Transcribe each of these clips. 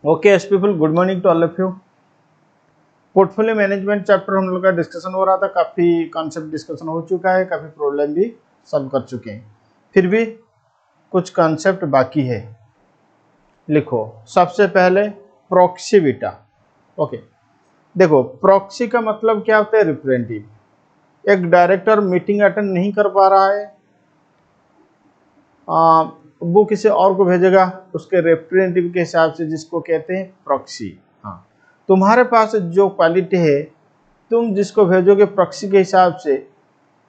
Okay yes people, good morning to all of you. Portfolio management chapter हम लोग का discussion हो रहा था, काफ़ी कॉन्सेप्ट डिस्कशन हो चुका है, काफ़ी प्रॉब्लम भी सॉल्व कर चुके हैं, फिर भी कुछ कॉन्सेप्ट बाकी है। लिखो सबसे पहले प्रॉक्सी बीटा। ओके, देखो प्रॉक्सी का मतलब क्या होता है? रिप्रेजेंटेटिव। एक डायरेक्टर मीटिंग अटेंड नहीं कर पा रहा है, वो किसी और को भेजेगा उसके रिप्रेजेंटेटिव के हिसाब से, जिसको कहते हैं प्रॉक्सी। हाँ, तुम्हारे पास जो क्वालिटी है, तुम जिसको भेजोगे प्रॉक्सी के हिसाब से,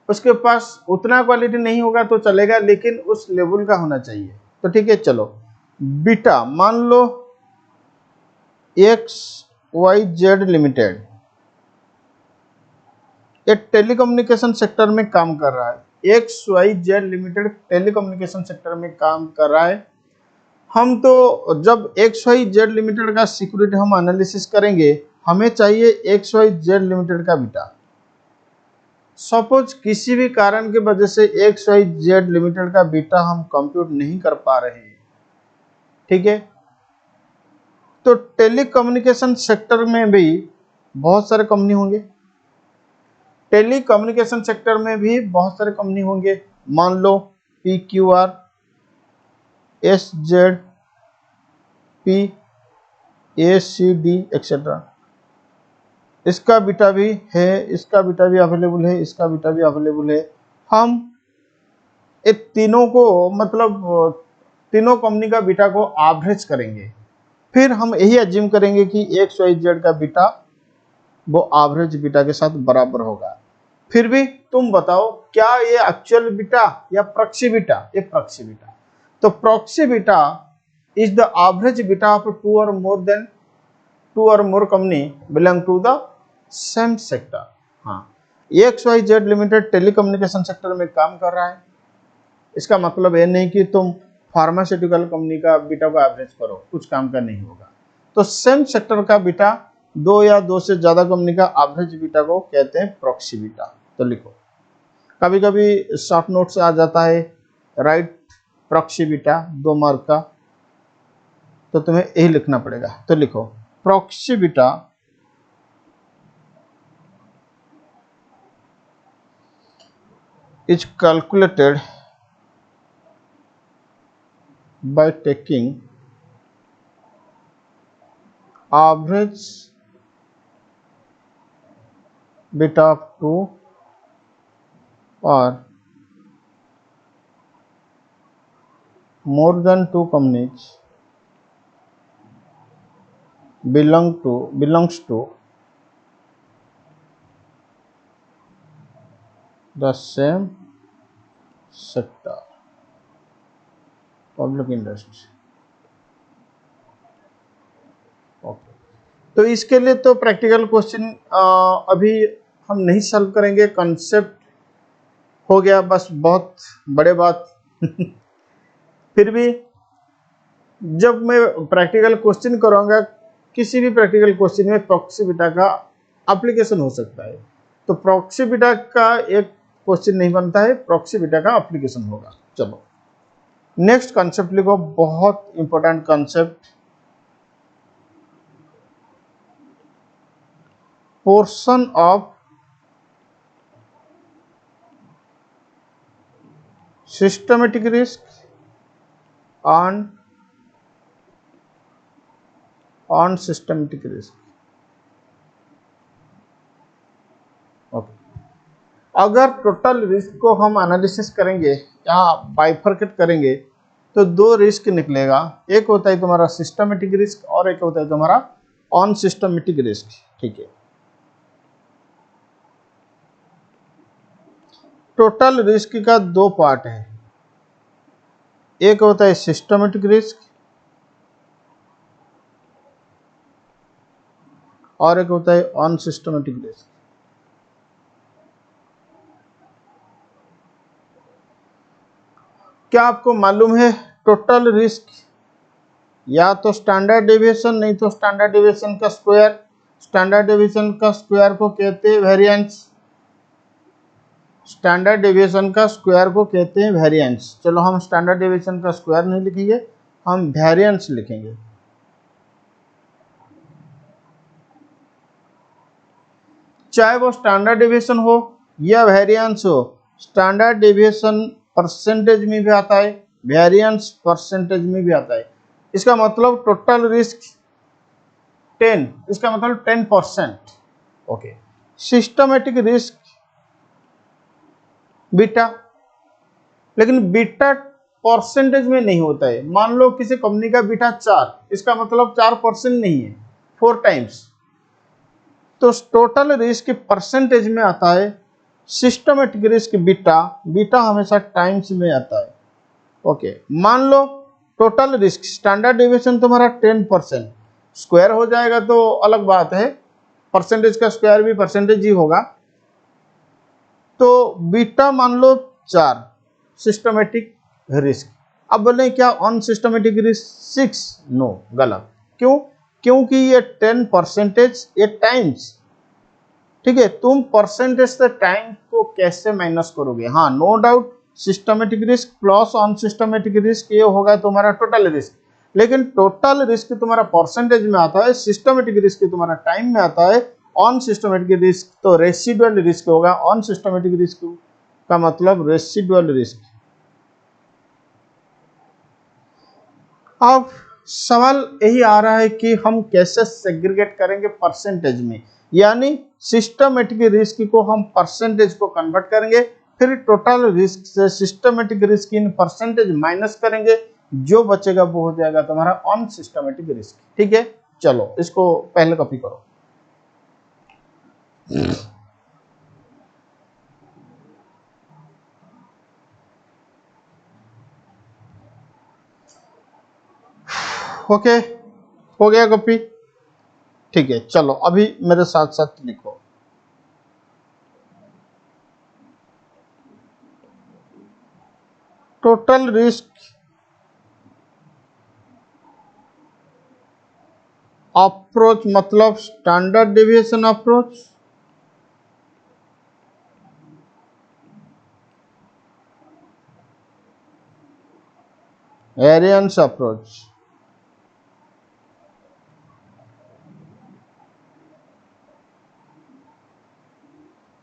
उसके पास उतना क्वालिटी नहीं होगा तो चलेगा, लेकिन उस लेवल का होना चाहिए। तो ठीक है, चलो बीटा मान लो XYZ लिमिटेड एक टेलीकम्युनिकेशन सेक्टर में काम कर रहा है। XYZ लिमिटेड टेलीकम्युनिकेशन सेक्टर में काम कर रहा है। हम तो जब XYZ लिमिटेड का सिक्योरिटी हम एनालिसिस करेंगे, हमें चाहिए XYZ लिमिटेड का बीटा। सपोज किसी भी कारण की वजह से XYZ लिमिटेड का बीटा हम कंप्यूट नहीं कर पा रहे हैं, ठीक है, तो टेलीकम्युनिकेशन सेक्टर में भी बहुत सारे कंपनी होंगे, टेलीकम्युनिकेशन सेक्टर में भी बहुत सारे कंपनी होंगे। मान लो PQR, SZ, PACD एक्सेट्रा। इसका बीटा भी है, इसका बीटा भी अवेलेबल है, इसका बीटा भी अवेलेबल है। हम एक तीनों को मतलब तीनों कंपनी का बीटा को एवरेज करेंगे, फिर हम यही एज्यूम करेंगे कि XYZ का बीटा वो एवरेज बीटा के साथ बराबर होगा। फिर भी तुम बताओ, क्या ये एक्चुअल बीटा या प्रॉक्सी बीटा? ये प्रॉक्सी बीटा। तो proxy beta is the average beta of two और more company belong to the same sector. हाँ, XYZ लिमिटेड टेलीकम्युनिकेशन सेक्टर में काम कर रहा है, इसका मतलब ये नहीं कि तुम फार्मास्यूटिकल कंपनी का बीटा को एवरेज करो, कुछ काम का नहीं होगा। तो सेम सेक्टर का बीटा, दो या दो से ज्यादा कंपनी का एवरेज बीटा को कहते हैं प्रॉक्सी बीटा। तो लिखो, कभी कभी शॉर्ट नोट से आ जाता है राइट प्रॉक्सी बीटा 2 मार्क का, तो तुम्हें यही लिखना पड़ेगा। तो लिखो proxy beta is calculated by taking average beta of 2 or more than 2 companies belongs to the same sector public industry। Okay, तो इसके लिए तो प्रैक्टिकल क्वेश्चन अभी हम नहीं सॉल्व करेंगे, कंसेप्ट हो गया बस, बहुत बड़े बात फिर भी जब मैं प्रैक्टिकल क्वेश्चन करूंगा, किसी भी प्रैक्टिकल क्वेश्चन में प्रॉक्सी बीटा का एप्लीकेशन हो सकता है। तो प्रॉक्सी बीटा का एक क्वेश्चन नहीं बनता है, प्रॉक्सी बीटा का एप्लीकेशन होगा। चलो नेक्स्ट कॉन्सेप्ट लिखो, बहुत important concept, portion of systematic risk on systematic risk. Okay, अगर टोटल रिस्क को हम एनालिसिस करेंगे या बाइफरकेट करेंगे, तो 2 रिस्क निकलेगा। एक होता है तुम्हारा सिस्टमेटिक रिस्क और एक होता है तुम्हारा ऑन सिस्टमेटिक रिस्क, ठीक है। टोटल रिस्क का 2 पार्ट है, एक होता है सिस्टमेटिक रिस्क और एक होता है ऑन सिस्टमेटिक रिस्क। क्या आपको मालूम है टोटल रिस्क या तो स्टैंडर्ड डेविएशन, नहीं तो स्टैंडर्ड डेविएशन का स्क्वायर। स्टैंडर्ड डेविएशन का स्क्वायर को कहते हैं वेरिएंस, स्टैंडर्ड डेविएशन का स्क्वायर को कहते हैं वेरिएंस। चलो हम स्टैंडर्ड डेविएशन का स्क्वायर नहीं लिखेंगे, हम वेरिएंस लिखेंगे। चाहे वो स्टैंडर्ड डेविएशन हो या वेरिएंस हो। स्टैंडर्ड डेविएशन परसेंटेज में भी आता है, वेरिएंस परसेंटेज में भी आता है। इसका मतलब टोटल रिस्क 10, इसका मतलब 10%। ओके, सिस्टमेटिक रिस्क बीटा, लेकिन बीटा परसेंटेज में नहीं होता है। मान लो किसी कंपनी का बीटा 4, इसका मतलब 4% नहीं है, 4 टाइम्स। तो टोटल रिस्क परसेंटेज में आता है। सिस्टमेटिक रिस्क बीटा, बीटा हमेशा टाइम्स में आता है। ओके, मान लो टोटल रिस्क स्टैंडर्ड डेविएशन तुम्हारा 10%, स्क्वायर हो जाएगा तो अलग बात है, परसेंटेज का स्क्वायर भी परसेंटेज ही होगा। तो बीटा मान लो 4 सिस्टमेटिक रिस्क। अब बोले क्या अनसिस्टमेटिक रिस्क 6? नो, गलत। क्यों? क्योंकि ये 10% ये टाइम्स। ठीक है, तुम परसेंटेज से टाइम को कैसे माइनस करोगे? हाँ, no doubt systematic risk plus unsystematic risk ये होगा तुम्हारा टोटल रिस्क, लेकिन टोटल रिस्क तुम्हारा परसेंटेज में आता है, सिस्टमेटिक रिस्क तुम्हारा टाइम में आता है। अनसिस्टमेटिक रिस्क तो रेसिडुअल रिस्क होगा। अनसिस्टमेटिक रिस्क का मतलब रेसिडुअल रिस्क। अब सवाल यही आ रहा है कि हम कैसे सेग्रीगेट करेंगे परसेंटेज में, यानी सिस्टमेटिक रिस्क को हम परसेंटेज को कन्वर्ट करेंगे, फिर टोटल रिस्क से systematic risk in percentage minus करेंगे, जो बचेगा वो हो जाएगा तुम्हारा अनसिस्टमेटिक रिस्क। ठीक है, चलो इसको पहले कॉपी करो। ओके, हो गया कॉपी? ठीक है, चलो अभी मेरे साथ साथ लिखो। टोटल रिस्क अप्रोच मतलब standard deviation approach, variance approach.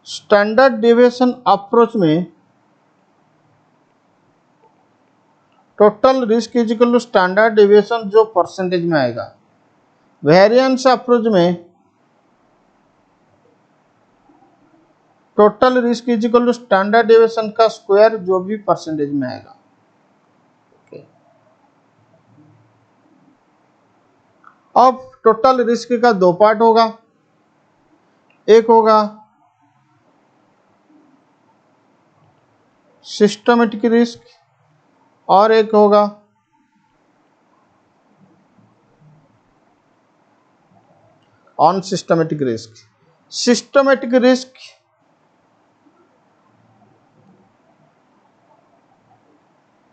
Standard deviation approach में total risk is equal to standard deviation जो परसेंटेज में आएगा। वेरिएंस अप्रोच में total risk is equal to standard deviation का स्क्वायर जो भी परसेंटेज में आएगा। अब टोटल रिस्क का दो पार्ट होगा, एक होगा सिस्टमेटिक रिस्क और एक होगा unsystematic risk. Systematic risk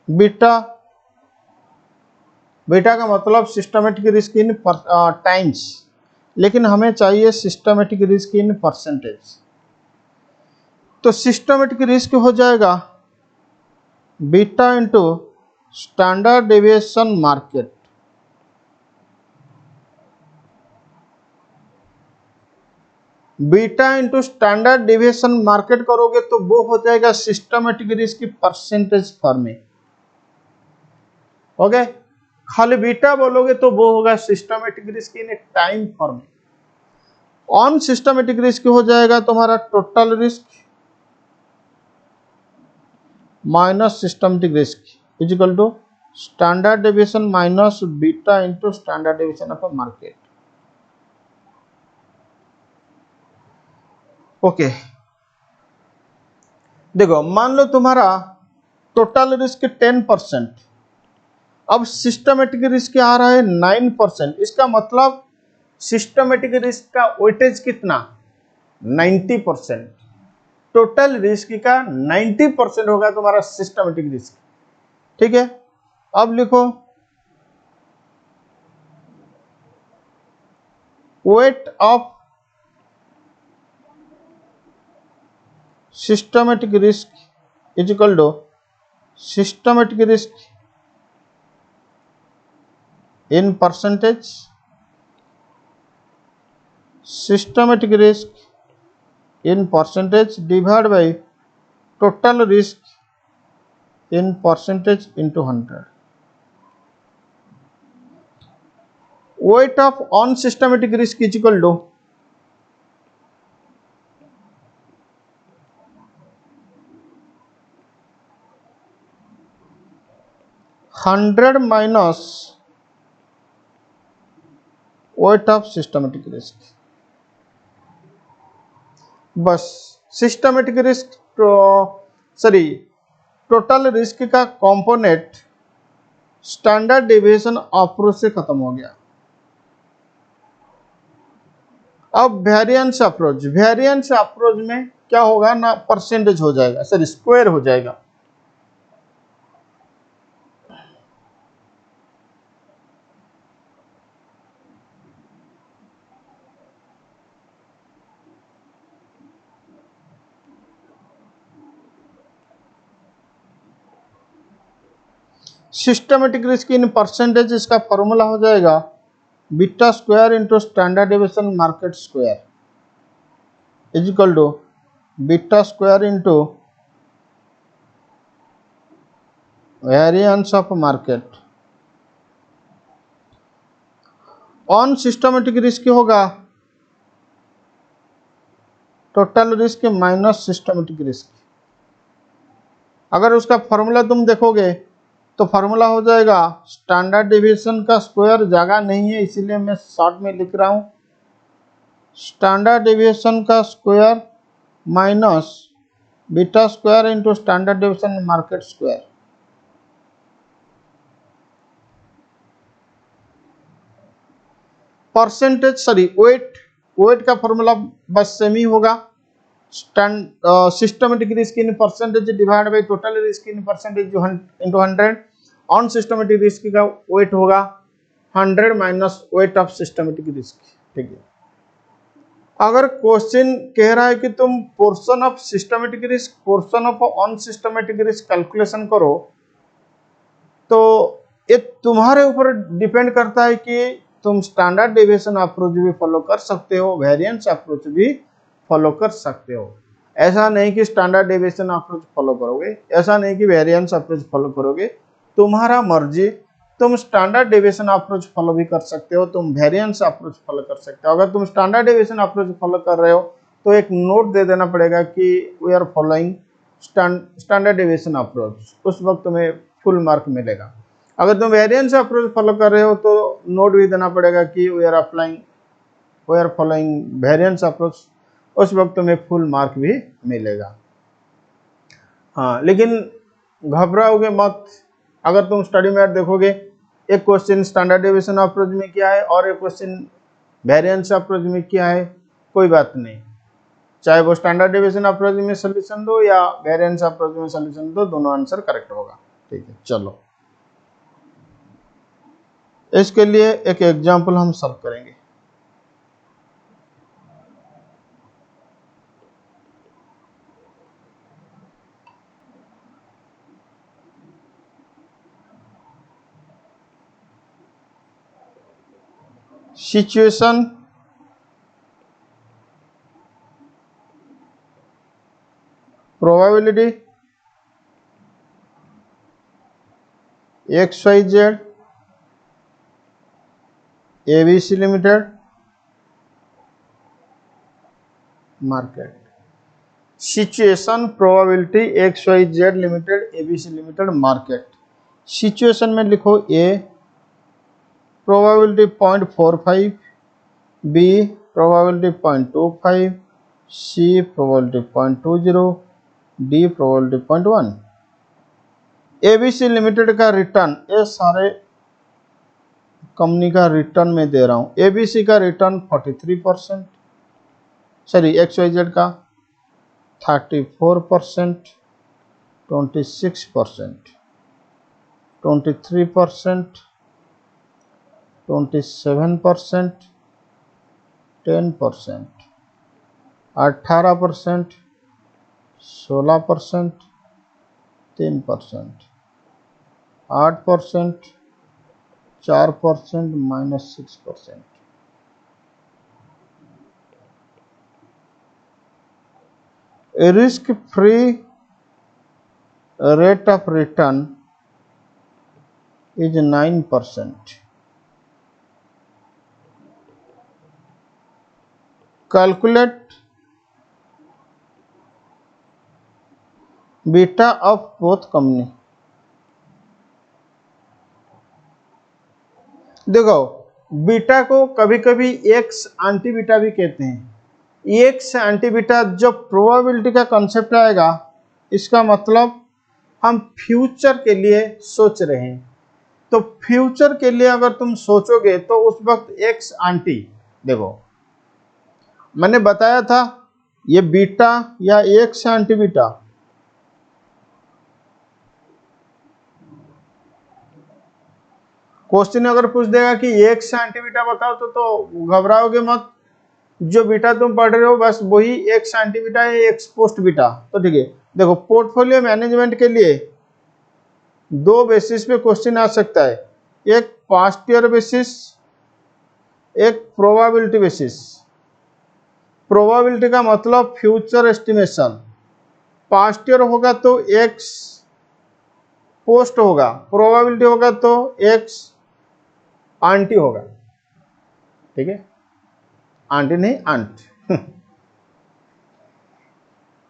beta, beta का मतलब सिस्टमेटिक रिस्क इन टाइम्स, लेकिन हमें चाहिए सिस्टमेटिक रिस्क इन परसेंटेज। तो सिस्टमेटिक रिस्क हो जाएगा beta into standard deviation market. Beta into standard deviation market करोगे तो वो हो जाएगा सिस्टमेटिक रिस्क की परसेंटेज फॉर्म में। ओके, खाली बीटा बोलोगे तो वो होगा systematic risk in time form में। ऑन सिस्टमेटिक रिस्क हो जाएगा तुम्हारा total risk minus systematic risk is equal to standard deviation minus beta into standard deviation of market. Okay, देखो मान लो तुम्हारा टोटल रिस्क 10%, अब सिस्टमेटिक रिस्क आ रहा है 9%। इसका मतलब सिस्टमेटिक रिस्क का वेटेज कितना? 90%। टोटल रिस्क का 90% होगा तुम्हारा सिस्टमेटिक रिस्क। ठीक है, अब लिखो weight of systematic risk is equal to systematic risk in percentage, systematic risk in percentage divided by total risk in percentage into 100. Weight of unsystematic risk is equal to 100 minus weight of systematic risk. बस systematic risk sorry total risk का component standard deviation approach से खत्म हो गया। अब variance approach में क्या होगा ना, परसेंटेज हो जाएगा, सॉरी स्क्वायर हो जाएगा। सिस्टमेटिक रिस्क इन परसेंटेज, इसका फॉर्मूला हो जाएगा beta square into standard deviation market square is equal to beta square into variance of market. Unsystematic risk होगा total risk minus systematic risk. अगर उसका formula तुम देखोगे तो फॉर्मूला हो जाएगा स्टैंडर्ड डेविएशन का स्क्वायर, जगह नहीं है इसीलिए मैं शॉर्ट में लिख रहा हूं, स्टैंडर्ड डेविएशन का square minus beta square into standard deviation market square. Percentage sorry weight का फॉर्मूला बस सेम ही होगा, systematic risk in percentage divide by total risk in percentage into 100। Unsystematic risk का वेट होगा 100 minus weight of systematic risk. ठीक है, अगर question कह रहा है कि तुम portion of systematic risk, portion of unsystematic risk calculation करो, तो ये तुम्हारे ऊपर डिपेंड करता है कि तुम स्टैंडर्ड डेविएशन अप्रोच भी फॉलो कर सकते हो, वेरिएंस अप्रोच भी फॉलो कर सकते हो। ऐसा नहीं कि स्टैंडर्ड डेविएशन अप्रोच फॉलो करोगे, ऐसा नहीं कि वेरिएंस अप्रोच फॉलो करोगे, तुम्हारा मर्जी। तुम स्टैंडर्ड डेविएशन अप्रोच फॉलो भी कर सकते हो, तुम वेरिएंस अप्रोच फॉलो कर सकते हो। अगर तुम स्टैंडर्ड डेविएशन अप्रोच फॉलो कर रहे हो तो एक नोट दे देना पड़ेगा कि we are following standard deviation approach, उस वक्त तुम्हें फुल मार्क मिलेगा। अगर तुम वेरिएंस अप्रोच फॉलो कर रहे हो तो नोट भी देना पड़ेगा कि we are following variance approach, उस वक्त तुम्हें फुल मार्क भी मिलेगा। हाँ, लेकिन घबराओगे मत। अगर तुम स्टडी मैट देखोगे, एक क्वेश्चन स्टैंडर्ड डेविएशन अप्रोच में क्या है और एक क्वेश्चन वेरिएंस अप्रोच में क्या है, कोई बात नहीं, चाहे वो स्टैंडर्ड डेविएशन अप्रोच में सोल्यूशन दो या वेरिएंस अप्रोच में सोल्यूशन दो, दोनों आंसर करेक्ट होगा। ठीक है, चलो इसके लिए एक एग्जांपल हम सॉल्व करेंगे। Situation probability XYZ ABC limited market. Situation probability XYZ limited ABC limited market. Situation में लिखो A probability 0.45, B probability 0.25, C probability 0.20, D probability 0.1। ABC limited का रिटर्न, ये सारे कंपनी का रिटर्न में दे रहा हूं। ABC का रिटर्न 43%, सॉरी XYZ का 34%, 26%, 23%, 27%, 10%, 18%, 16%, 3%, 8%, 4% minus 6%। Risk free rate of return is 9%. Calculate beta of both company. देखो, बीटा को कभी कभी एक्स एंटी बीटा भी कहते हैं. एक्स एंटी बीटा जब प्रोबेबिलिटी का कंसेप्ट आएगा, इसका मतलब हम फ्यूचर के लिए सोच रहे हैं. तो फ्यूचर के लिए अगर तुम सोचोगे तो उस वक्त एक्स एंटी, देखो मैंने बताया था ये बीटा या एक्स एंटी बीटा, क्वेश्चन अगर पूछ देगा कि एक्स एंटी बीटा बताओ तो घबराओगे मत. जो बीटा तुम पढ़ रहे हो बस वही एक्स एंटी बीटा या एक्स पोस्ट बीटा. तो ठीक है, देखो पोर्टफोलियो मैनेजमेंट के लिए दो बेसिस पे क्वेश्चन आ सकता है. एक पास्ट ईयर बेसिस, एक प्रोबेबिलिटी बेसिस. प्रोबेबिलिटी का मतलब फ्यूचर एस्टिमेशन. पास्ट ईयर होगा तो एक्स पोस्ट होगा, प्रोबेबिलिटी होगा तो एक्स आंटी होगा. ठीक है, आंटी नहीं आंट.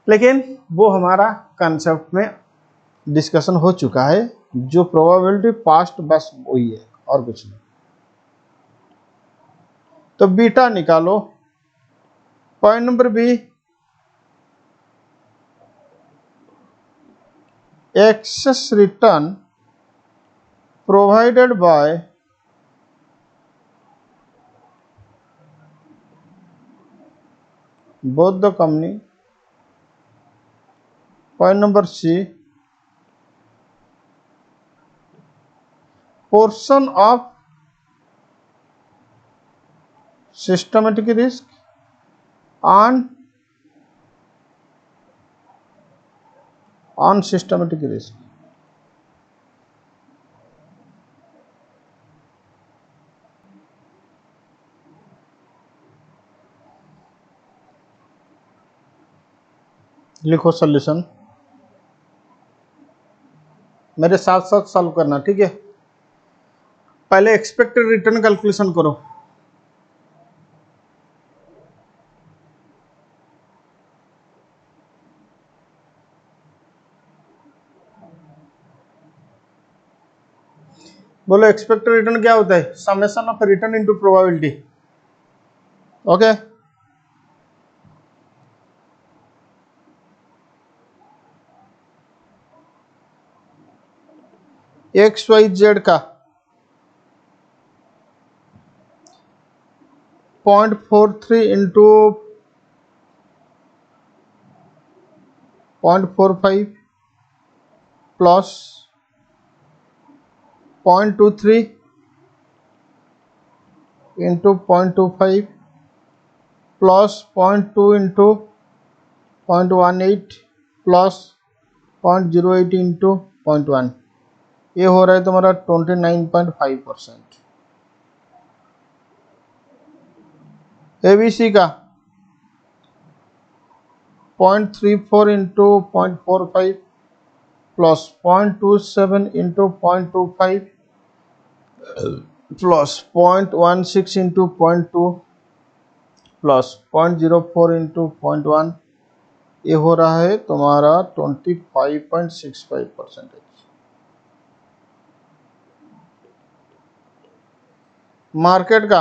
लेकिन वो हमारा कंसेप्ट में डिस्कशन हो चुका है. जो प्रोबेबिलिटी पास्ट बस वही है और कुछ नहीं. तो बीटा निकालो. Point number B, excess return provided by both the company. Point number C, portion of systematic risk on systematic risk. लिखो सॉल्यूशन, मेरे साथ साथ सॉल्व करना. ठीक है, पहले एक्सपेक्टेड रिटर्न कैलकुलेशन करो. बोलो एक्सपेक्टेड रिटर्न क्या होता है? Summation of return into probability. Okay, X Y Z का 0.43 into 0.45 plus 0.23 into 0.25 plus 0.2 into 0.18 plus 0.08 into 0.1. ये हो रहा है तुम्हारा 29.5%. एबीसी का 0.34 into 0.45 plus 0.27 into 0.25 plus 0.16 into 0.2 plus 0.04 into 0.1. ये हो रहा है तुम्हारा 25.65%. मार्केट का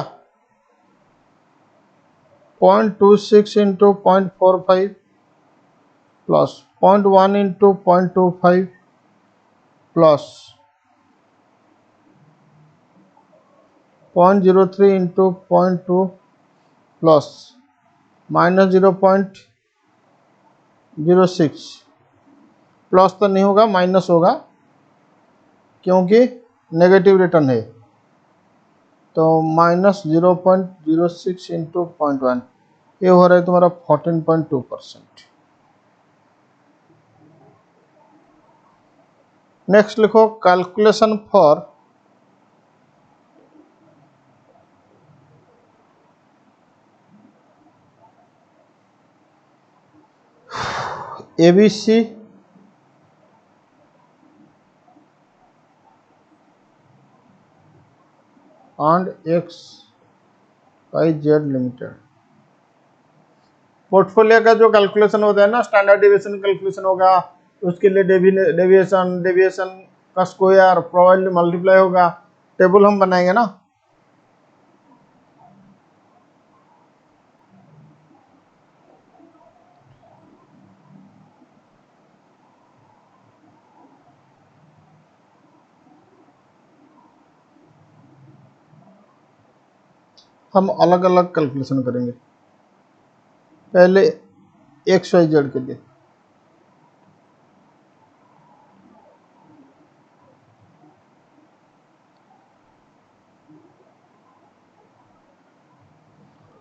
0.26 into 0.45 plus 0.1 into 0.25 plus 0.03 into 0.2 plus minus 0.06. Plus तो नहीं होगा, माइनस होगा क्योंकि नेगेटिव रिटर्न है. तो माइनस 0.06 इंटू 0.1. ये हो रहा है तुम्हारा 14.2%. नेक्स्ट लिखो calculation for ABC and XYZ limited. Portfolio का जो कैलकुलेशन होता है ना, स्टैंडर्ड डेविएशन कैलकुलेशन होगा, उसके लिए डेविएशन का स्क्वायर प्रोबेबिलिटी मल्टीप्लाई होगा, टेबल हम बनाएंगे ना। हम अलग अलग कैलकुलेशन करेंगे, पहले XYZ के लिए।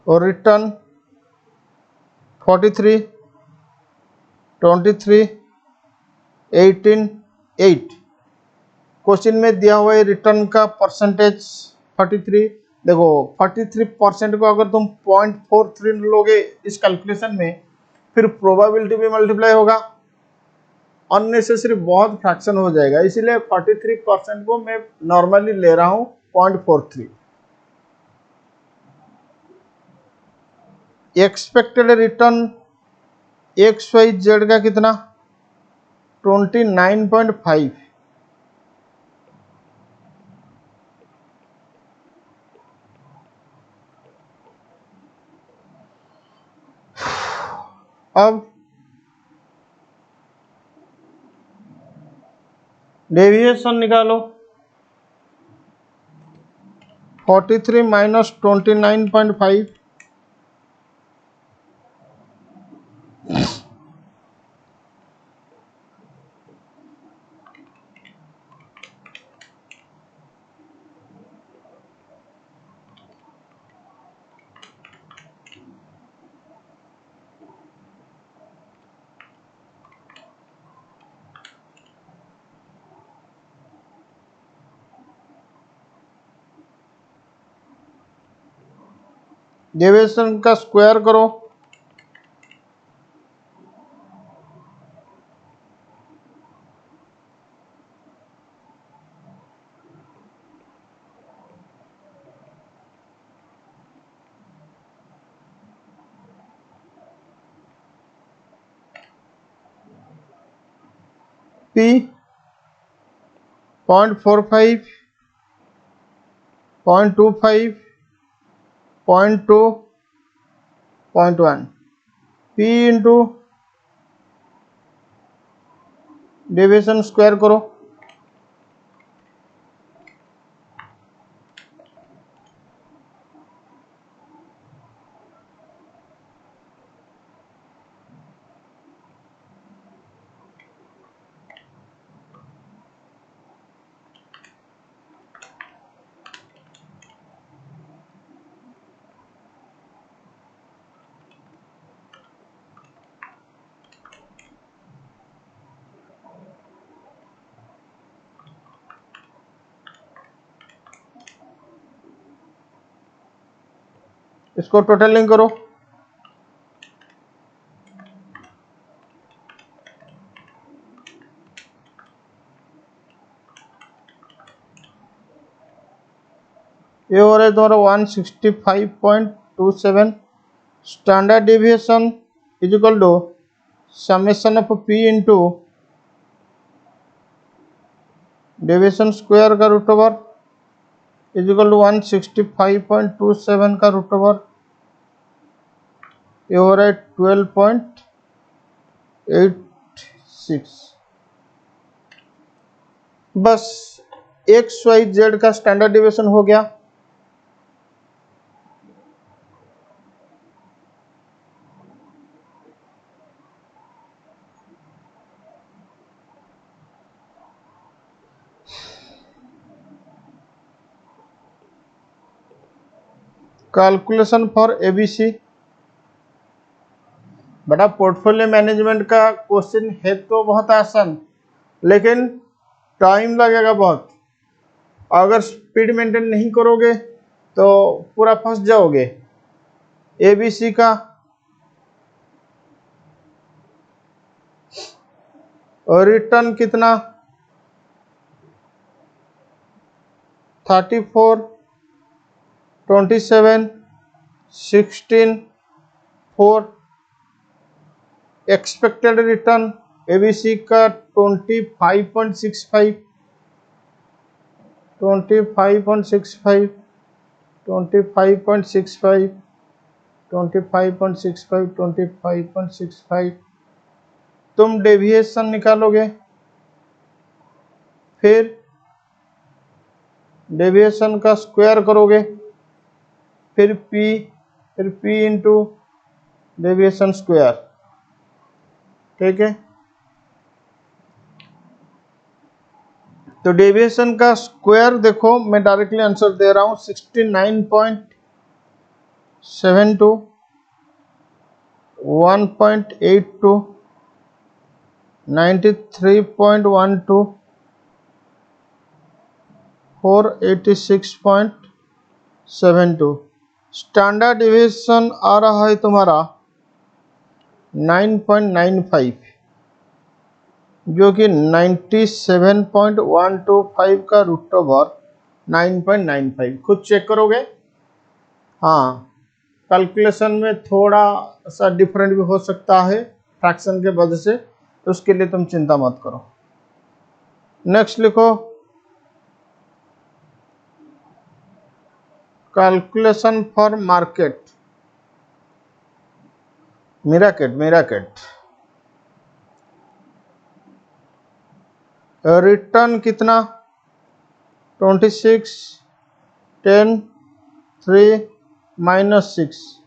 और रिटर्न 43, 23, 18, 8। क्वेश्चन में दिया हुआ है रिटर्न का परसेंटेज 43। देखो 43% को अगर तुम 0.43 लोगे इस कैलकुलेशन में, फिर प्रोबेबिलिटी भी मल्टीप्लाई होगा, अननेसेसरी बहुत फ्रैक्शन हो जाएगा, इसीलिए 43% को मैं नॉर्मली ले रहा हूं 0.43। एक्सपेक्टेड रिटर्न XYZ का कितना, 29.5। अब डेविएशन निकालो, 43 माइनस 29.5, डेविएशन का स्क्वायर करो, P 0.45, 0.25, 0.2, 0.1, P into deviation square करो, इसको टोटलिंग करो, ये हो रहा है तुम्हारा 165.27। Standard deviation is equal to summation of P into deviation square का root over is equal to 165.27 का रूट ओवर, ये हो रहा है 12.86। बस XYZ का स्टैंडर्ड डेविएशन हो गया। Calculation for ABC। बड़ा पोर्टफोलियो मैनेजमेंट का क्वेश्चन है तो बहुत आसान, लेकिन टाइम लगेगा बहुत। अगर स्पीड मेंटेन नहीं करोगे तो पूरा फंस जाओगे। ABC का और रिटर्न कितना 34, 27, 16, 4। एक्सपेक्टेड रिटर्न एबीसी का 25.65, 25.65, 25.65, 25.65, 25.65। तुम डेविएशन निकालोगे, फिर डेविएशन का स्क्वायर करोगे, फिर P इंटू डेविएशन स्क्वायर। ठीक है, तो डेविएशन का स्क्वायर देखो, मैं डायरेक्टली आंसर दे रहा हूं 69.72, 1.82, 93.12, 486.72। स्टैंडर्ड डेविएशन आ रहा है तुम्हारा 9.95, जो कि 97.125 का रूट ओवर 9.95। खुद चेक करोगे। हाँ, कैलकुलेशन में थोड़ा सा डिफरेंट भी हो सकता है फ्रैक्शन के वजह से, उसके लिए तुम चिंता मत करो। नेक्स्ट लिखो, कैलकुलेशन फॉर मार्केट मीराकेट। रिटर्न कितना 26, 10, 3, -6।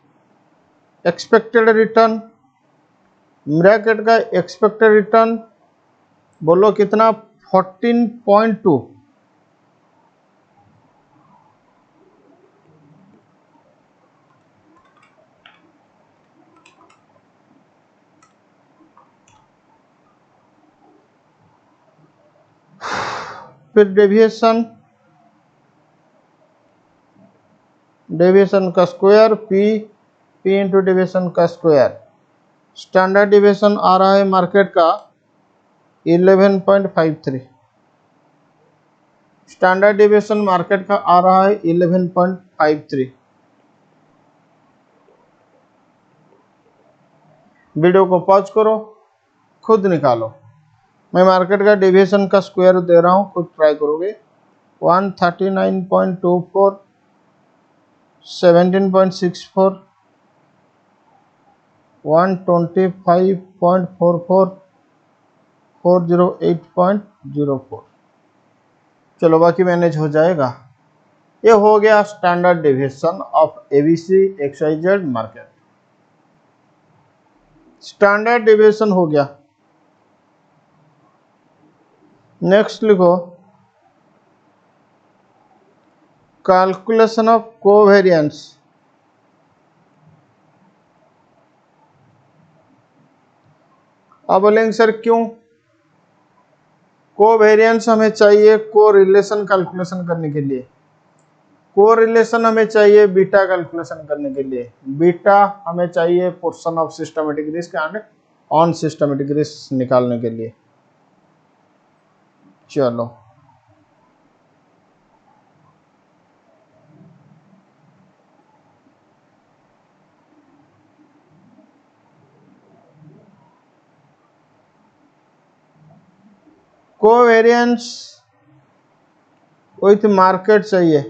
एक्सपेक्टेड रिटर्न मीराकेट का एक्सपेक्टेड रिटर्न बोलो कितना 14.2। फिर डेविएशन का स्क्वायर P इंटू डेविएशन का स्क्वायर। स्टैंडर्ड डेविएशन आ रहा है मार्केट का 11.53। स्टैंडर्ड डेविएशन मार्केट का आ रहा है 11.53। वीडियो को पॉज करो, खुद निकालो। मैं मार्केट का डेविएशन का स्क्वायर दे रहा हूं, खुद ट्राई करोगे। 139.24, 17.64, 125.44, 408.04। चलो बाकी मैनेज हो जाएगा। ये हो गया standard deviation of ABC XYZ market. Standard deviation हो गया। नेक्स्ट लिखो, कैलकुलेशन ऑफ कोवेरिएंस। अब बोलेंगे सर क्यों? कोवेरिएंस हमें चाहिए कोरिलेशन कैलकुलेशन करने के लिए। कोरिलेशन हमें चाहिए बीटा कैलकुलेशन करने के लिए। बीटा हमें चाहिए portion of systematic risk and on systematic risk निकालने के लिए। चलो कोवेरिएंस विथ मार्केट चाहिए।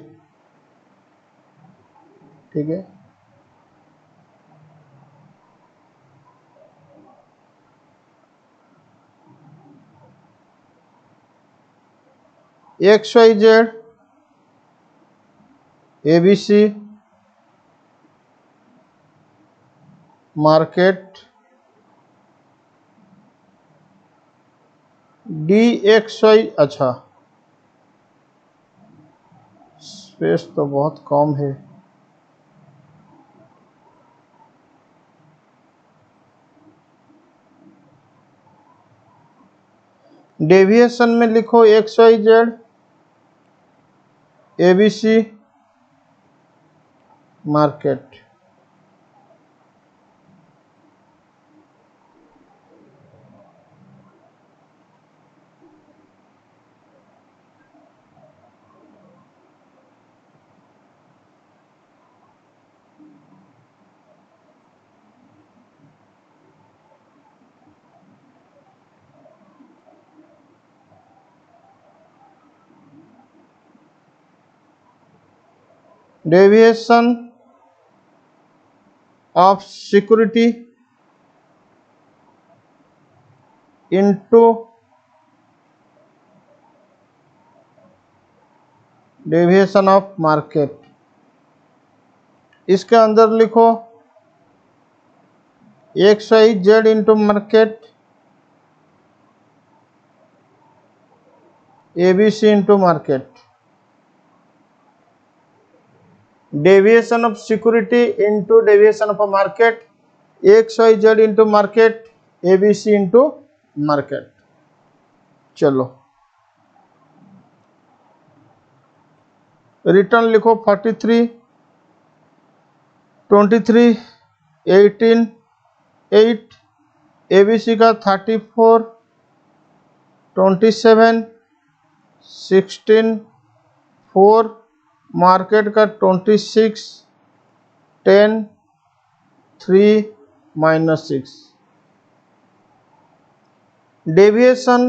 ठीक है, XYZ ABC मार्केट DXY। अच्छा, स्पेस तो बहुत कम है। डेविएशन में लिखो XYZ ABC market. Deviation of security into deviation of market. इसके अंदर लिखो XYZ into market, ABC into market. Deviation of security into deviation of market, XYZ into market, ABC into market. चलो return लिखो 43, 23, 18, 8, ABC का 34, 27, 16, 4, market का 26, 10, 3, -6। Deviation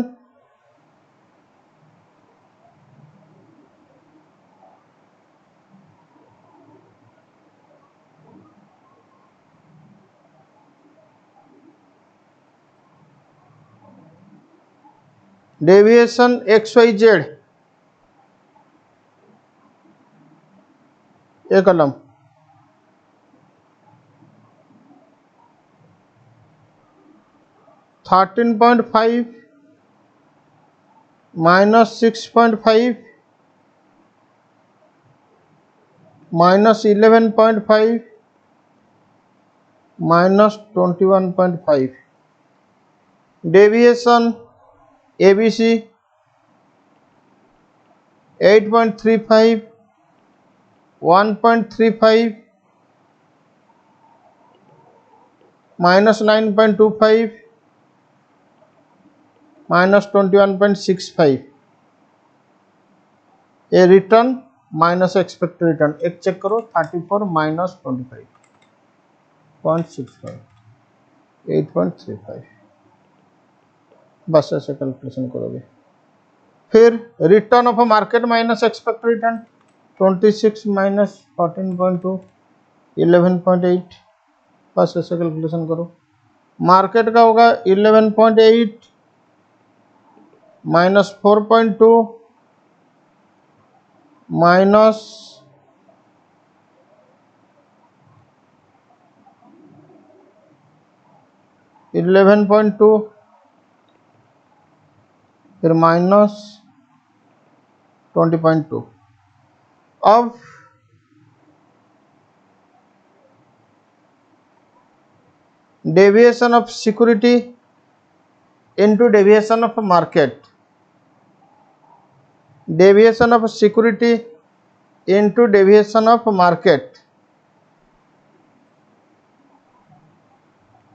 deviation XYZ एक कलम, -13.5 -6.5 -11.5 -21.5। Deviation ABC 8.35 1.35 -9.25 -21.65। ये रिटर्न माइनस एक्सपेक्टेड रिटर्न एक check करो 34 -25.65 8.35 बस ऐसे कैलकुलेशन करोगे। फिर return of market minus expected return 26 -14.2 11.8 बस ऐसे कैलकुलेशन करो। मार्केट का होगा 11.8 -4.2 -11.2 फिर -20.2। अब deviation of security into deviation of market, deviation of security into deviation of market,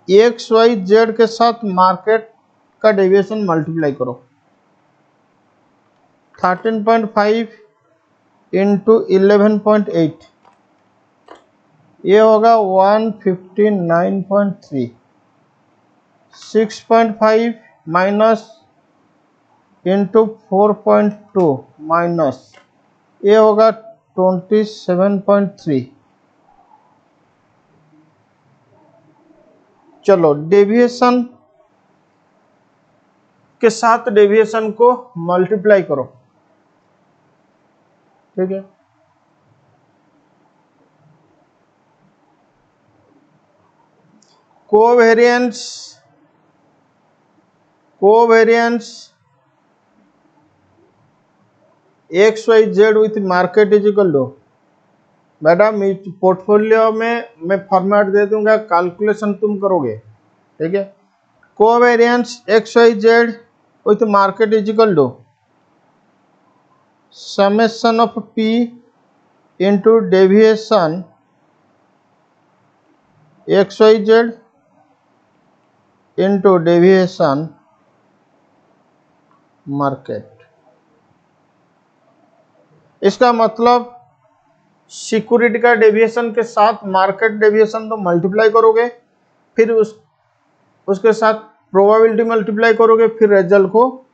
XYZ के साथ मार्केट का डेविएशन मल्टीप्लाई करो 13.5 इंटू 11.8 ये होगा 159.3। 6.5 माइनस इंटू 4.2 माइनस ये होगा 27.3। चलो डेविएशन के साथ डेविएशन को मल्टीप्लाई करो, ठीक है। Covariance XYZ with market is equal to, बेटा पोर्टफोलियो में मैं फॉर्मेट दे दूंगा, कैलकुलेशन तुम करोगे, ठीक है। Covariance XYZ with market is equal to summation of P into deviation XYZ into deviation market. इसका मतलब सिक्योरिटी का डेविएशन के साथ मार्केट डेविएशन तो मल्टीप्लाई करोगे, फिर उसके साथ प्रोबेबिलिटी मल्टीप्लाई करोगे, फिर रिजल्ट को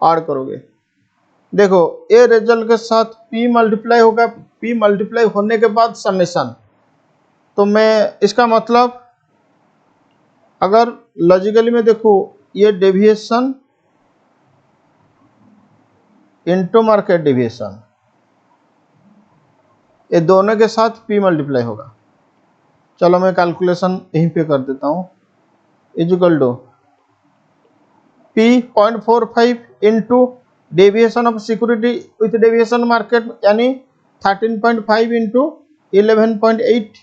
ऐड करोगे। देखो ए रिजल्ट के साथ पी मल्टीप्लाई होगा, पी मल्टीप्लाई होने के बाद समेशन। तो मैं इसका मतलब अगर लॉजिकली में देखो, ये डेविएशन इनटू मार्केट डेविएशन, ये दोनों के साथ पी मल्टीप्लाई होगा। चलो मैं कैलकुलेशन यहीं पे कर देता हूँ। Equal to P 0.45 into deviation of security with deviation market, यानी 13.5 इंटू 11.8।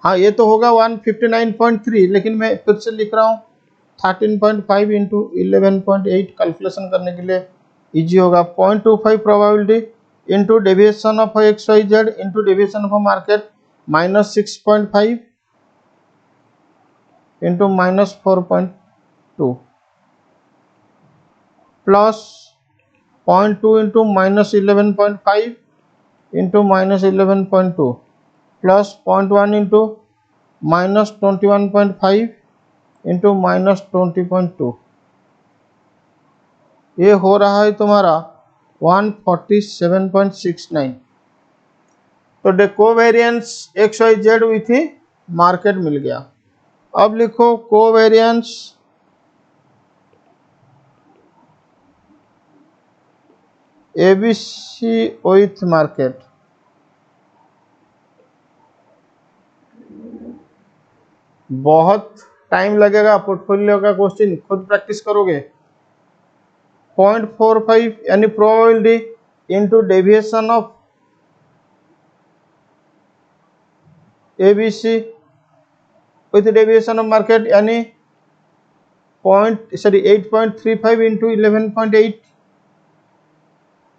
हाँ ये तो होगा 159.3, लेकिन मैं फिर से लिख रहा हूँ 13.5 इंटू 11.8। कैलकुलेशन करने के लिए इजी होगा। 0.25 probability into deviation of x Y z into deviation of market -6.5 into -4.2 plus 0.2 into -11.5 into -11.2 plus 0.1 into -21.5 into -20.2। ये हो रहा है तुम्हारा 147.69। तो the covariance x Y z with market मिल गया। अब लिखो कोवेरिएंस एबीसी विथ मार्केट। बहुत टाइम लगेगा, पोर्टफोलियो का क्वेश्चन खुद प्रैक्टिस करोगे। 0.45 यानी probability into deviation of ABC with deviation of market, यानी 8.35 into 11.8,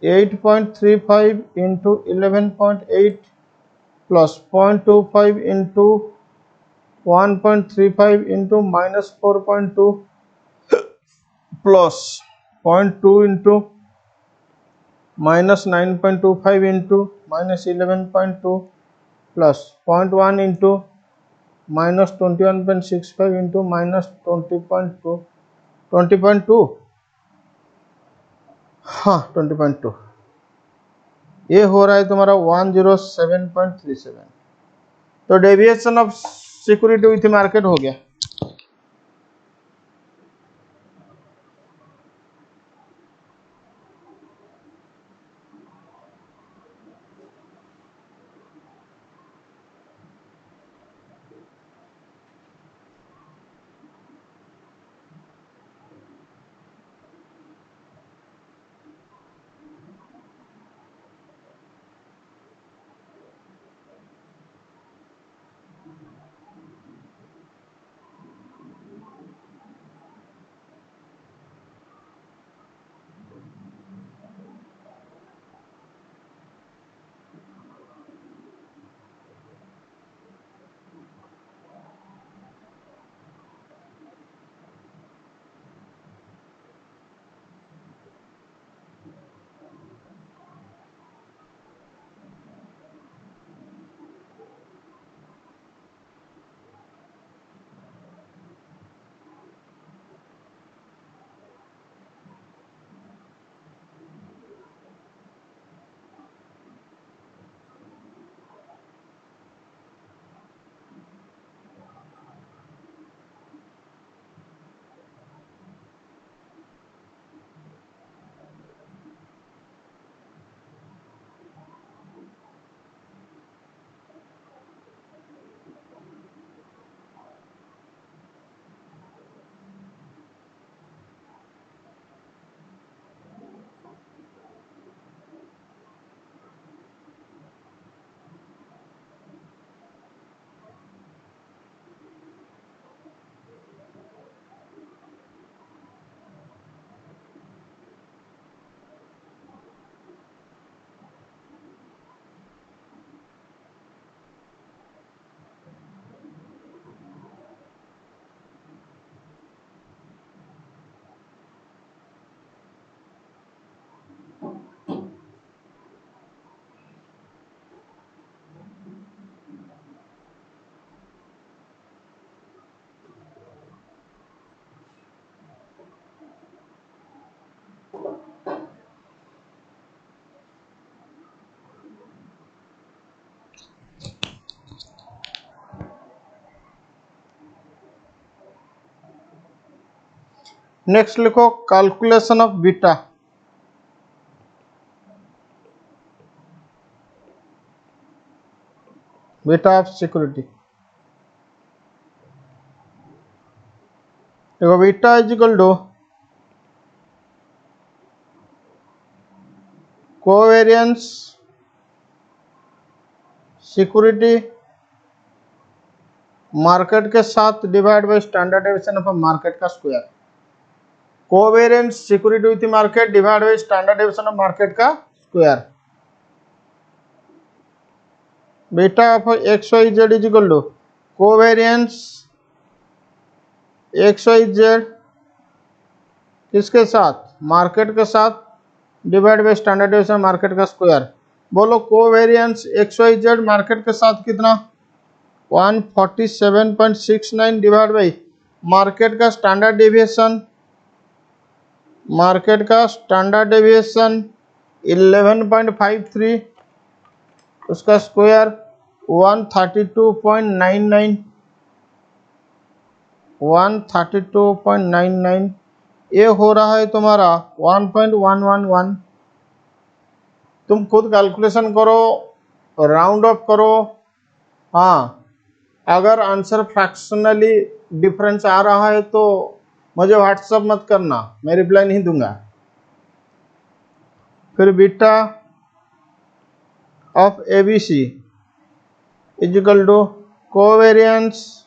8.35 into 11.8 plus 0.25 into 1.35 into -4.2 plus 0.2 into -9.25 into -11.2 plus 0.1 into -21.65 into -20.2, 20.2, हाँ 20.2। ये हो रहा है तुम्हारा 107.37। तो deviation of security with market हो गया। नेक्स्ट लिखो calculation of beta. Beta of security, देखो beta is equal to covariance security market के साथ divide by standard deviation of market का square. Covariance security with market divide by standard deviation of market का square. Beta of x Y z is equal to covariance x Y z किसके साथ, market के साथ, divide by standard deviation market का square. बोलो covariance x Y Z market के साथ कितना, 147.69 डिवाइड बाई मार्केट का स्टैंडर्ड डेविएशन, मार्केट का स्टैंडर्ड डेविएशन 11.53, उसका स्क्वायर 132.99, 132.99, ये हो रहा है तुम्हारा 1.111। तुम खुद कैलकुलेशन करो, राउंड ऑफ करो। हाँ, अगर आंसर फ्रैक्शनली डिफरेंस आ रहा है तो मुझे व्हाट्सअप मत करना, मैं रिप्लाई नहीं दूंगा। फिर beta of ABC is equal to covariance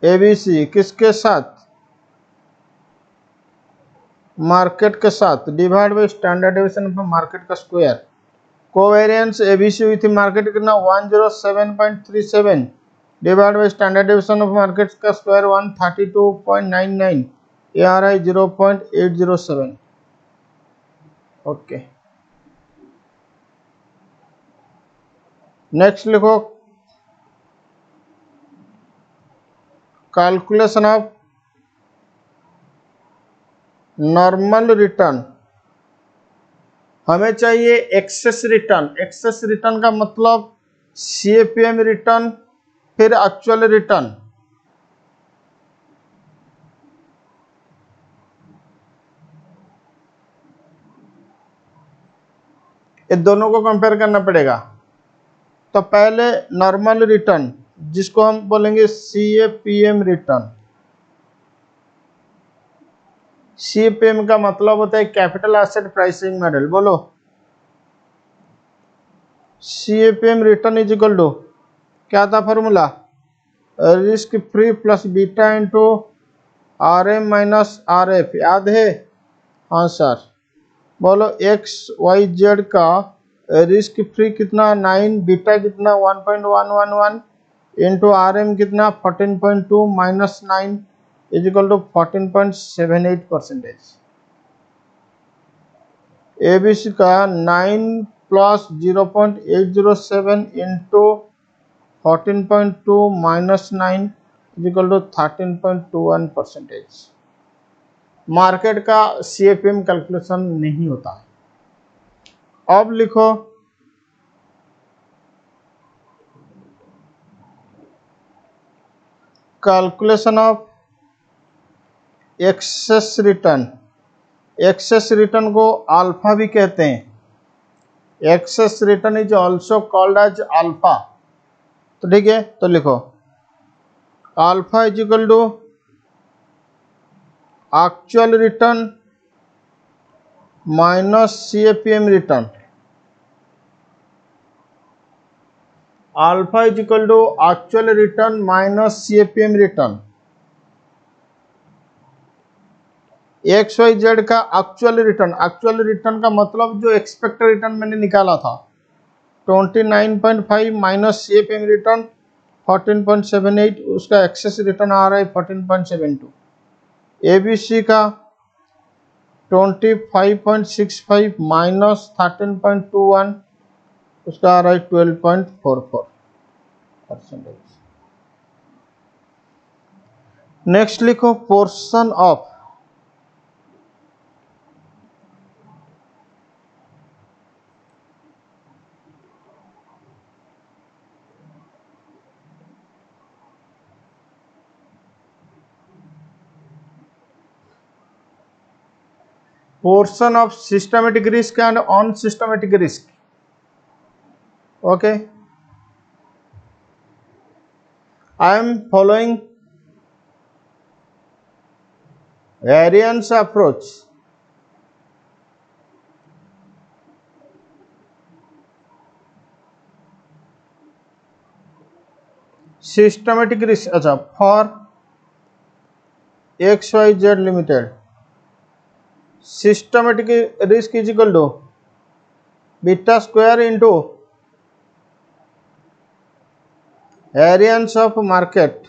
ABC किसके साथ, मार्केट के साथ, divide by standard deviation of market का square. Covariance ABC with market कितना 107.37 divide by standard deviation of market का स्क्वायर 132.99, ये आ रहा है 0.807। ओके, नेक्स्ट लिखो कैलकुलेशन ऑफ नॉर्मल रिटर्न। हमें चाहिए एक्सेस रिटर्न। एक्सेस रिटर्न का मतलब सीएपीएम रिटर्न फिर एक्चुअल रिटर्न। ये दोनों को कंपेयर करना पड़ेगा। तो पहले नॉर्मल रिटर्न जिसको हम बोलेंगे सीएपीएम रिटर्न। सीएपीएम का मतलब होता है कैपिटल एसेट प्राइसिंग मॉडल। बोलो CAPM return is equal to क्या था formula, risk free plus beta into R M minus R F, याद है। हाँ सर, बोलो एक्स वाई जेड का रिस्क फ्री कितना 9, बीटा कितना 1.111 इंटू आर एम कितना 14.2 minus 9 is equal to 14.78%। ABC का 9 plus 0.807 into 14.2 minus 9 is equal to 13.21%। Market का सीएपीएम कैलकुलेशन नहीं होता है। अब लिखो calculation of excess return. Excess return को अल्फा भी कहते हैं। Excess return is also called as alpha. तो ठीक है, तो लिखो alpha is equal to actual return minus CAPM return. Alpha is equal to actual return minus CAPM return. X Y Z का एक्चुअल रिटर्न, एक्चुअल रिटर्न का मतलब जो expected return मैंने निकाला था 29.5 माइनस सीएपीएम रिटर्न 14.78, उसका एक्सेस रिटर्न आ रहा है 14.72। एबीसी का 25.65 माइनस 13.21, उसका आ रहा है 12.44%। नेक्स्ट लिखो portion of portion of systematic risk and unsystematic risk. Okay, I am following variance approach. Systematic risk, अच्छा, for XYZ Limited, systematic risk is equal to beta square into variance of market.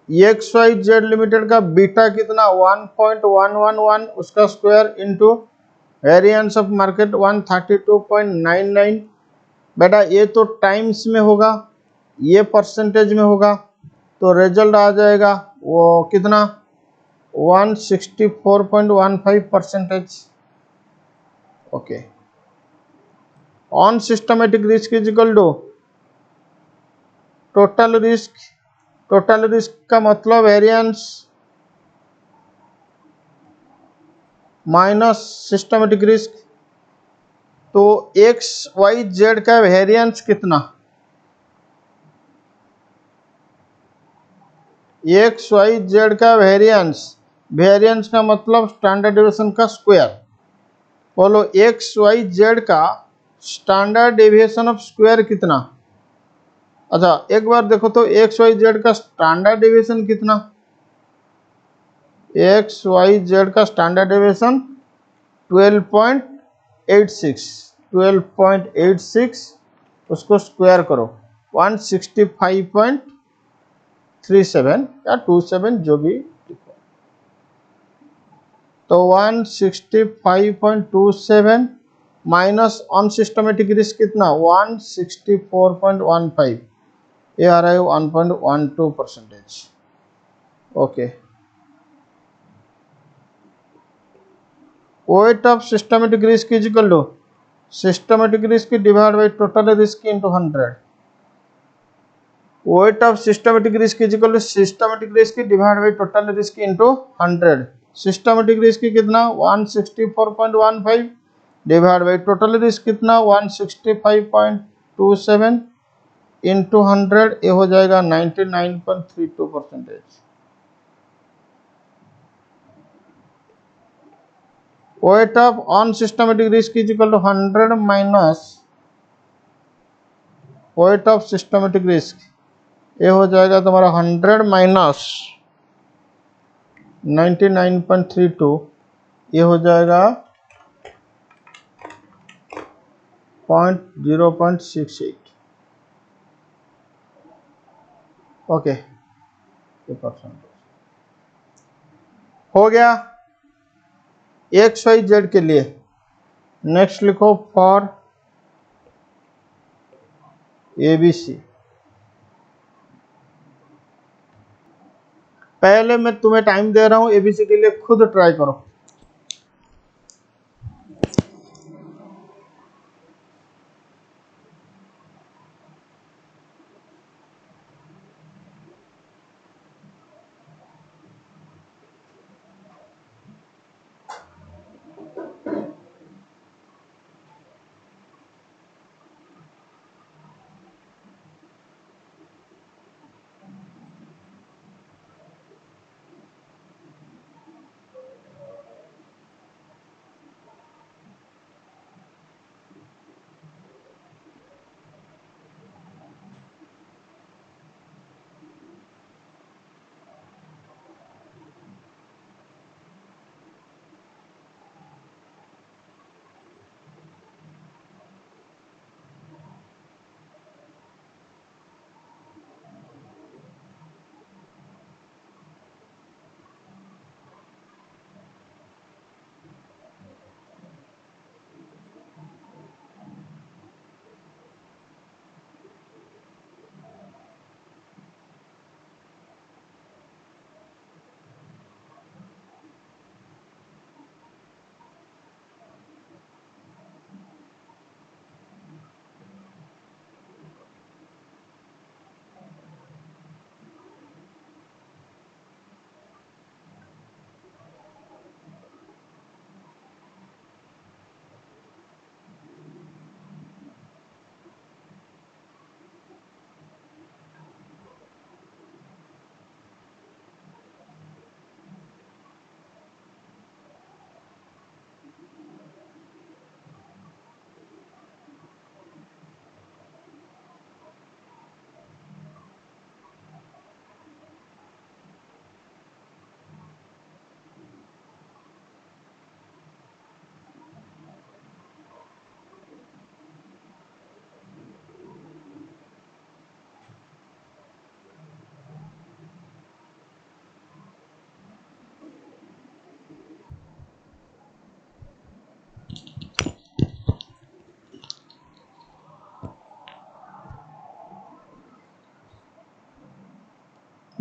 XYZ limited का beta कितना 1.111, उसका square into variance of market 132.99। बेटा ये तो times में होगा, ये परसेंटेज में होगा, तो रिजल्ट आ जाएगा वो कितना 164.15%। Okay, unsystematic risk is equal to total risk. Total risk का मतलब वेरिएंस माइनस सिस्टमेटिक रिस्क। तो एक्स वाई जेड का वेरिएंस कितना, एक्स वाई जेड का वेरिएंस, वेरिएंस का मतलब स्टैंडर्ड डेविएशन का स्क्वायर। बोलो एक्स वाई जेड का स्टैंडर्ड डेविएशन ऑफ स्क्वायर कितना। अच्छा एक बार देखो तो एक्स वाई जेड का स्टैंडर्ड डेविएशन कितना, एक्स वाई जेड का स्टैंडर्ड डेविएशन 12.86, 12.86, उसको स्क्वायर करो 165.37 या 27 जो भी, तो 165.27 माइनस अनसिस्टमेटिक रिस्क कितना 164.15, ये आ रहा है 1.12%। Okay, weight of systematic risk is equal to systematic risk divided by total risk into 100। weight of systematic risk is equal to systematic risk divided by total risk into 100। systematic risk कितना 164.15 divide by total risk कितना 165.27 into 100, ये हो जाएगा 99.32%। weight of unsystematic risk is equal to 100 minus weight of systematic risk, ये हो जाएगा तुम्हारा 100 minus 99.32, ये हो जाएगा 0.68। ओके, ये परसेंट हो गया एक्स वाई जेड के लिए। नेक्स्ट लिखो फॉर एबीसी। पहले मैं तुम्हें टाइम दे रहा हूं, एबीसी के लिए खुद ट्राई करो।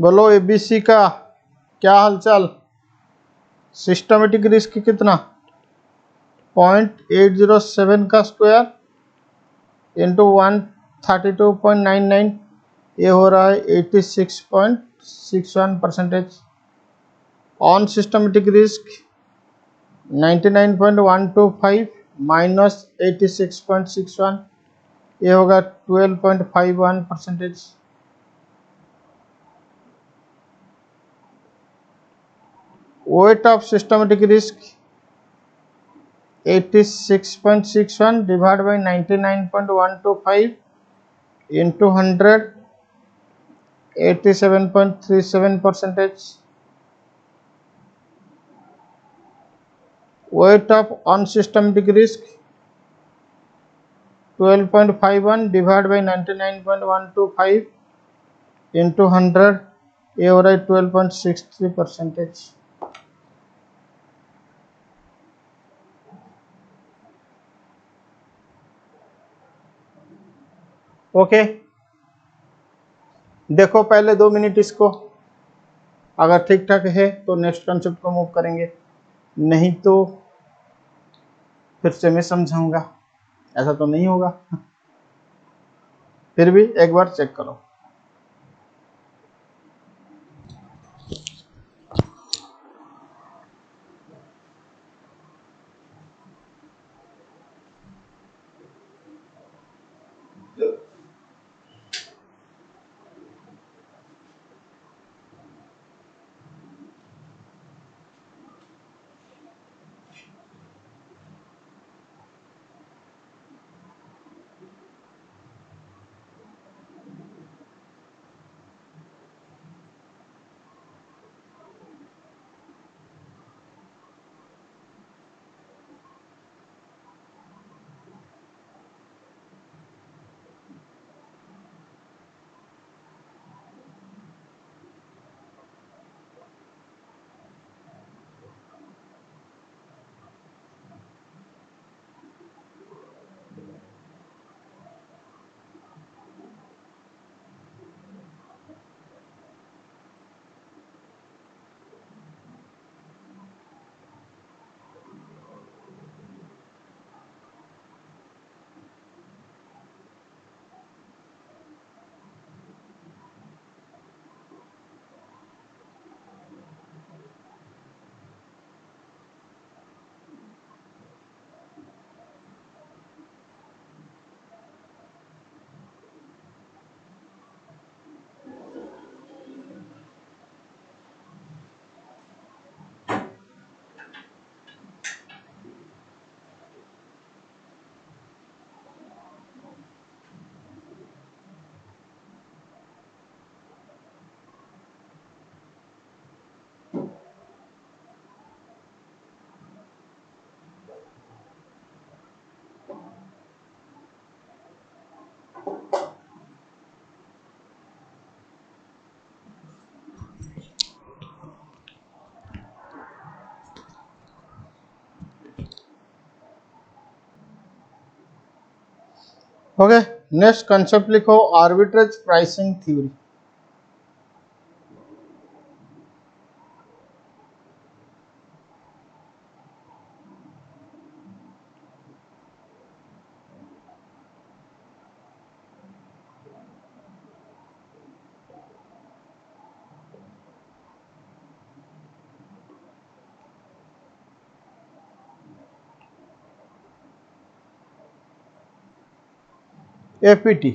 बोलो एबीसी का क्या हालचाल। सिस्टमेटिक रिस्क कितना 0.807 का स्क्वायर इंटू 132.99, ये हो रहा है 86.61%। ऑन सिस्टमेटिक रिस्क 99.125 माइनस 86.61, ये होगा 12.51%। Wait of systematic risk 86.61 divide by 99.125 into 100, 87.37%। Weight of unsystematic risk 12.51 divide by 99.125 into 100, ये हो रहा है 12.63%। ओके, देखो पहले 2 मिनट इसको, अगर ठीक ठाक है तो नेक्स्ट कंसेप्ट को मूव करेंगे, नहीं तो फिर से मैं समझाऊंगा, ऐसा तो नहीं होगा। फिर भी एक बार चेक करो। ओके, नेक्स्ट कंसेप्ट लिखो, arbitrage pricing theory. APT,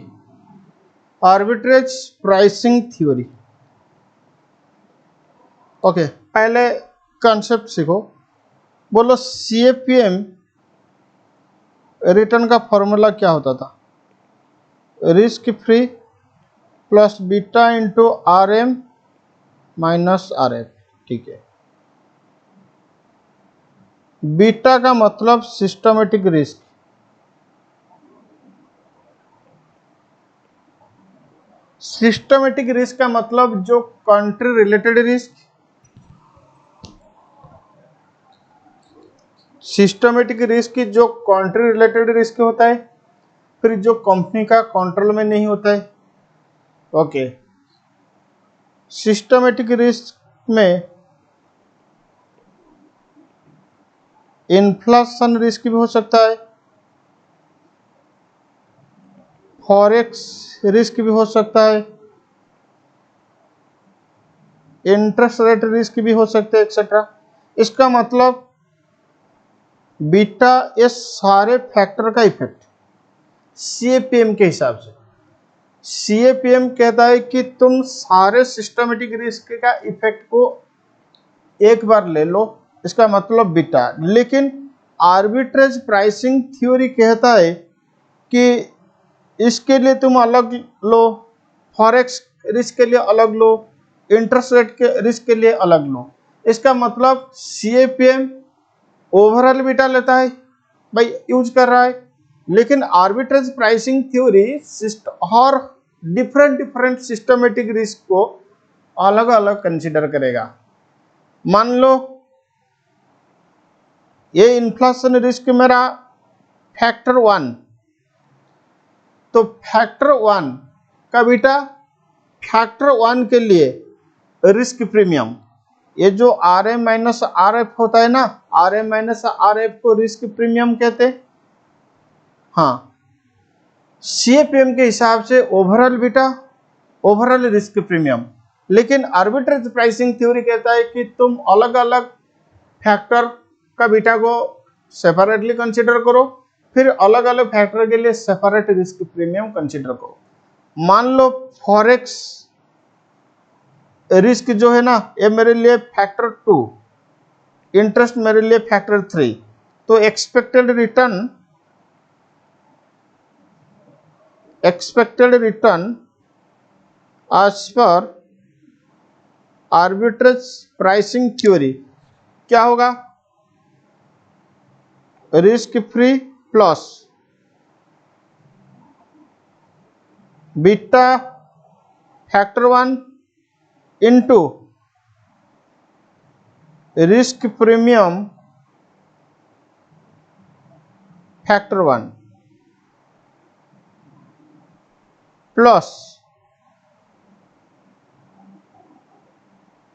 arbitrage pricing theory. Okay, पहले कंसेप्ट सीखो। बोलो सीएपीएम रिटर्न का फॉर्मूला क्या होता था, risk free plus beta into R M minus R F. ठीक है, बीटा का मतलब सिस्टमेटिक रिस्क, सिस्टमेटिक रिस्क का मतलब जो country related risk, systematic risk जो कंट्री रिलेटेड रिस्क होता है, फिर जो कंपनी का कंट्रोल में नहीं होता है। ओके, सिस्टमेटिक रिस्क में इन्फ्लेशन रिस्क भी हो सकता है, फॉरेक्स रिस्क भी हो सकता है, इंटरेस्ट रेट रिस्क भी हो सकते हैं एक्सेट्रा। इसका मतलब बीटा ये सारे फैक्टर का इफेक्ट CAPM के हिसाब से, CAPM कहता है कि तुम सारे सिस्टमेटिक रिस्क का इफेक्ट को एक बार ले लो, इसका मतलब बीटा। लेकिन आर्बिट्रेज प्राइसिंग थ्योरी कहता है कि इसके लिए तुम अलग लो, फॉरेक्स रिस्क के लिए अलग लो, इंटरेस्ट रेट के रिस्क के लिए अलग लो। इसका मतलब CAPM ओवरऑल बीटा लेता है भाई, यूज कर रहा है, लेकिन आर्बिट्रेज प्राइसिंग थ्योरी और डिफरेंट सिस्टमेटिक रिस्क को अलग अलग कंसीडर करेगा। मान लो ये इन्फ्लेशन रिस्क मेरा फैक्टर 1, तो फैक्टर 1 का बीटा, फैक्टर 1 के लिए रिस्क प्रीमियम, ये जो RM माइनस RF होता है ना, RM माइनस RF को रिस्क प्रीमियम कहते हैं। हाँ, CAPM के हिसाब से overall beta, overall risk premium. लेकिन आर्बिट्रेज प्राइसिंग थ्योरी कहता है कि तुम अलग अलग फैक्टर का बीटा को सेपरेटली कंसीडर करो, फिर अलग अलग फैक्टर के लिए सेपरेट रिस्क प्रीमियम कंसीडर करो। मान लो फॉरेक्स रिस्क जो है ना, ये मेरे लिए फैक्टर 2, इंटरेस्ट मेरे लिए फैक्टर 3, तो expected return as per arbitrage pricing theory क्या होगा? Risk free plus beta factor 1 into risk premium factor 1 plus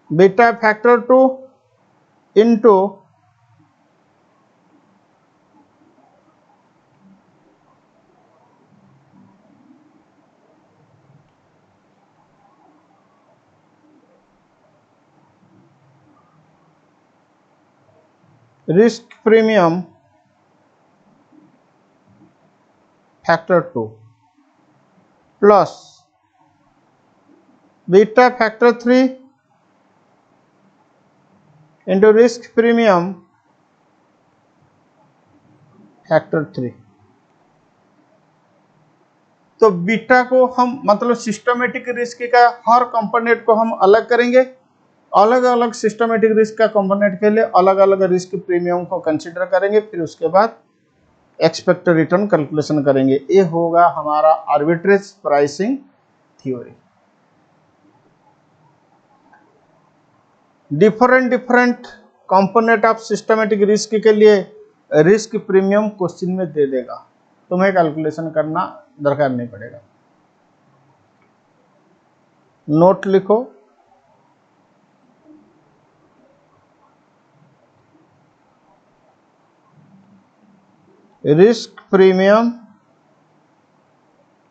beta factor 2 into risk premium factor 2 plus beta factor 3 into risk premium factor 3। तो beta को हम मतलब systematic risk का हर component को हम अलग करेंगे, अलग अलग सिस्टमेटिक रिस्क का कंपोनेंट के लिए अलग अलग रिस्क प्रीमियम को कंसीडर करेंगे, फिर उसके बाद एक्सपेक्टेड रिटर्न कैलकुलेशन करेंगे। ये होगा हमारा arbitrage pricing theory. Different component of systematic risk के लिए रिस्क प्रीमियम क्वेश्चन में दे देगा, तुम्हें कैलकुलेशन करना दरकार नहीं पड़ेगा। नोट लिखो, risk premium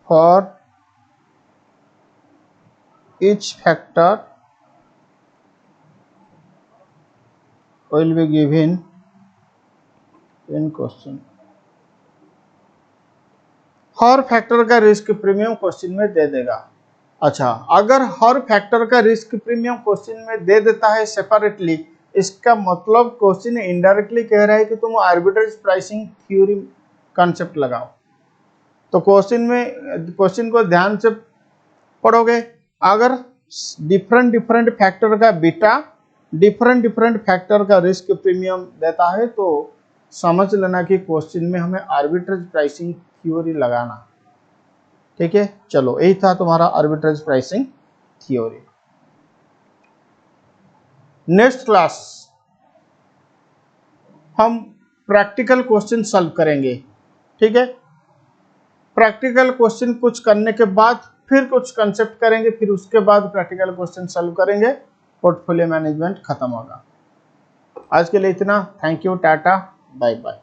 for each factor will be given in question। Her factor का रिस्क प्रीमियम क्वेश्चन में दे देगा। अच्छा, अगर हर फैक्टर का रिस्क प्रीमियम क्वेश्चन में दे देता है सेपरेटली, इसका मतलब क्वेश्चन इनडायरेक्टली कह रहा है कि तुम आर्बिट्रेज प्राइसिंग थ्योरी कॉन्सेप्ट लगाओ। तो क्वेश्चन को ध्यान से पढ़ोगे, अगर डिफरेंट फैक्टर का बीटा डिफरेंट फैक्टर का रिस्क प्रीमियम देता है तो समझ लेना कि क्वेश्चन में हमें आर्बिट्रेज प्राइसिंग थ्योरी लगाना। ठीक है, चलो यही था तुम्हारा arbitrage pricing theory. Next class हम प्रैक्टिकल क्वेश्चन सॉल्व करेंगे। ठीक है, प्रैक्टिकल क्वेश्चन कुछ करने के बाद फिर कुछ कंसेप्ट करेंगे, फिर उसके बाद प्रैक्टिकल क्वेश्चन सॉल्व करेंगे, पोर्टफोलियो मैनेजमेंट खत्म होगा। आज के लिए इतना। Thank you, tata, bye bye.